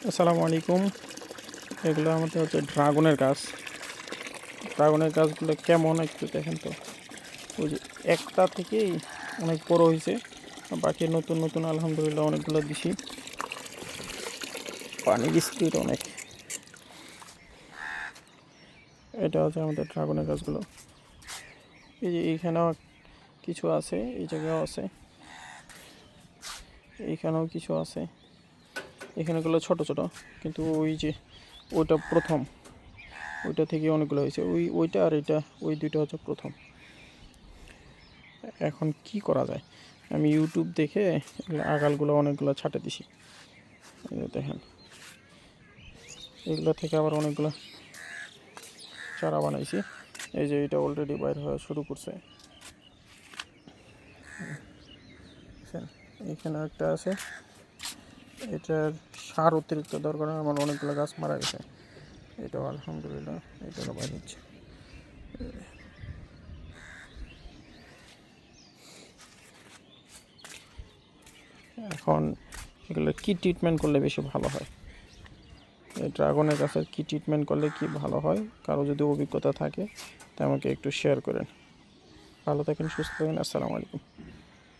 আসসালামু আলাইকুম। এগুলো আমাদের হচ্ছে ড্রাগনের গাছ। ড্রাগনের গাছগুলো কেমন একটু দেখেন তো। ওই যে একটা থেকেই অনেক বড় হয়েছে, বাকি নতুন নতুন আলহামদুলিল্লাহ অনেকগুলো দিছি। পানির স্পিড অনেক। এটা হচ্ছে আমাদের ড্রাগনের গাছগুলো। এই যে এইখানেও কিছু আছে, এই জায়গাও আছে, এইখানেও কিছু আছে। এখানেগুলো ছোট ছোট, কিন্তু ওই যে ওইটা প্রথম, ওইটা থেকে অনেকগুলো হয়েছে। ওইটা আর এটা, ওই দুইটা হচ্ছে প্রথম। এখন কি করা যায়, আমি ইউটিউব দেখে আগালগুলো অনেকগুলো ছাটে দিছি। এই যে দেখেন, এগুলো থেকে আবার অনেকগুলো চারা বানাইছি। এই যে এটা অলরেডি বাইর হওয়া শুরু করছে। এখানে একটা আছে, এটার সার অতিরিক্ত দরকার, আমার অনেকগুলো গাছ মারা গেছে। এটাও আলহামদুলিল্লাহ এটাও বাইর হচ্ছে। এখন এগুলো কি ট্রিটমেন্ট করলে বেশি ভালো হয়, এই ড্রাগনের গাছের কি ট্রিটমেন্ট করলে কি ভালো হয়, কারো যদি অভিজ্ঞতা থাকে তা আমাকে একটু শেয়ার করেন। ভালো থাকেন, সুস্থ থাকেন। আসসালামু আলাইকুম।